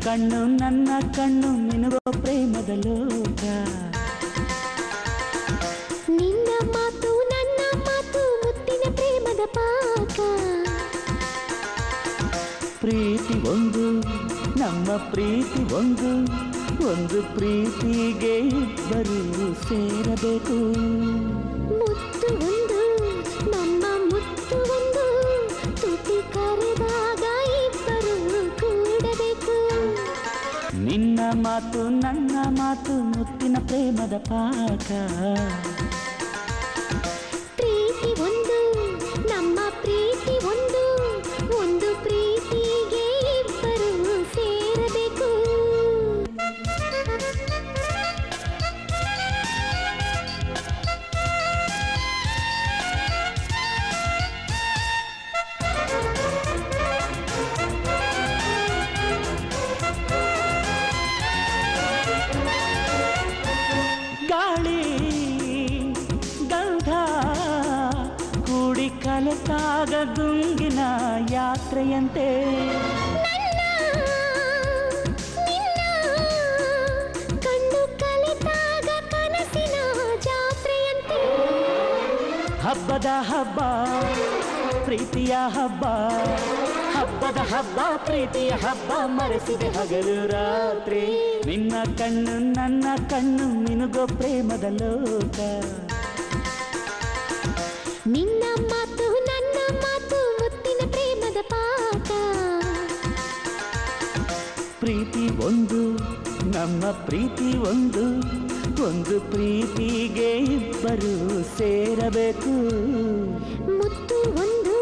ಕಣ್ಣು ನನ್ನ ಕಣ್ಣು ಮಿನುಗೋ ಪ್ರೇಮದ ಲೋಕ. ನಿನ್ನ ಮಾತು ನನ್ನ ಮಾತು ಮುತ್ತಿನ ಪ್ರೇಮದ ಪಾಕ. ಪ್ರೀತಿ ಒಂದು ನಮ್ಮ ಪ್ರೀತಿ ಒಂದು, ಒಂದು ಪ್ರೀತಿಗೆ ಇಬ್ಬರು ಸೇರಬೇಕು. ಮುತ್ತು ಒಂದು ನಮ್ಮ ಮುತ್ತು ಒಂದು, ತುಟಿ ಕರೆದಾಗ ಇಬ್ಬರು ಕೂಡಬೇಕು. ನಿನ್ನ ಮಾತು ನನ್ನ ಮಾತು ಮುತ್ತಿನ ಪ್ರೇಮದ ಪಾಕ. ಪ್ರೀತಿ ಒಂದು ನಮ್ಮ ಪ್ರೀತಿ ಒಂದು, ಒಂದು ಪ್ರೀತಿಗೆ ಇಬ್ಬರು ಸೇರಬೇಕು. ಗಾಳಿ ಗಂಧ ಕೂಡಿ ಕಲೆತಾಗ ಗುಂಗಿನ ಯಾತ್ರೆಯಂತೆ. ಕಣ್ಣು ಕಲಿತಾಗ ಕನಸಿನ ಜಾತ್ರೆಯಂತೆ. ಹಬ್ಬದ ಹಬ್ಬ ಪ್ರೀತಿಯ ಹಬ್ಬ, ಹಬ್ಬದ ಹಬ್ಬ ಪ್ರೀತಿಯ ಹಬ್ಬ, ಮರೆಸಿದೆ ಹಗಲು ರಾತ್ರಿ. ನಿನ್ನ ಕಣ್ಣು ನನ್ನ ಕಣ್ಣು ಮಿನುಗೋ ಪ್ರೇಮದ ಲೋಕ. ನಿನ್ನ ಮಾತು ನನ್ನ ಮಾತು ಮುತ್ತಿನ ಪ್ರೇಮದ ಪಾಕ. ಪ್ರೀತಿ ಒಂದು ನಮ್ಮ ಪ್ರೀತಿ ಒಂದು, ಒಂದು ಪ್ರೀತಿಗೆ ಇಬ್ಬರು ಸೇರಬೇಕು. ಮುತ್ತು ಒಂದು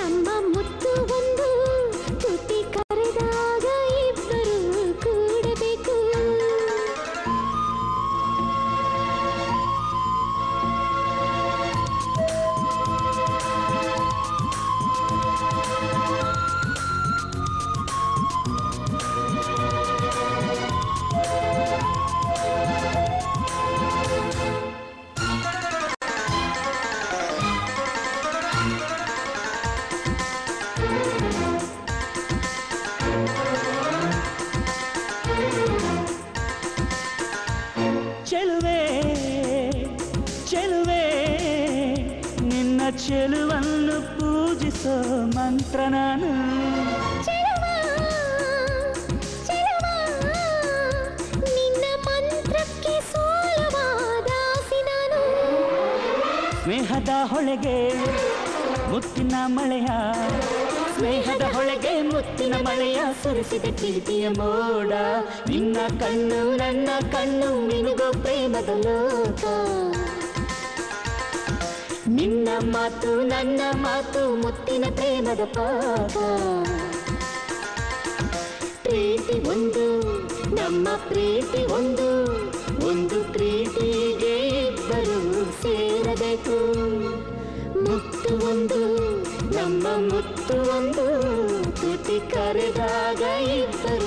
ನಮ್ಮ ಮುತ್ತು ಒಂದು, ತುಟಿ ಕರೆದಾಗ ಇಬ್ಬರು ಕೂಡಬೇಕು. ಚೆಲುವೆ ಚೆಲುವೆ ನಿನ್ನ ಚೆಲುವನ್ನು ಪೂಜಿಸೋ ಮಂತ್ರ ನಾನು. ಚೆಲುವ ಚೆಲುವ ನಿನ್ನ ಮಂತ್ರಕ್ಕೆ ಸೋಲುವ ದಾಸಿ ನಾನು. ಸ್ನೇಹದ ಹೊಳೆಗೆ ಮುತ್ತಿನ ಮಳೆಯ, ಸ್ನೇಹದ ಹೊಳೆಗೆ ಮುತ್ತಿನ ಮಳೆಯ ಸುರಿಸಿದ ಪ್ರೀತಿಯ ಮೋಡ. ನಿನ್ನ ಕಣ್ಣು ನನ್ನ ಕಣ್ಣು ಮಿನುಗೋ ಪ್ರೇಮದ ಲೋಕ. ನಿನ್ನ ಮಾತು ನನ್ನ ಮಾತು ಮುತ್ತಿನ ಪ್ರೇಮದ ಪಾಕ. ಪ್ರೀತಿ ಒಂದು ನಮ್ಮ ಪ್ರೀತಿ ಒಂದು, ಒಂದು ಪ್ರೀತಿಗೆ ಇಬ್ಬರು ಸೇರಬೇಕು. ಮುತ್ತು ಒಂದು ನಮ್ಮ ಮುತ್ತು ಒಂದು, ತುಟಿ ಕರೆದಾಗ ಇಬ್ಬರು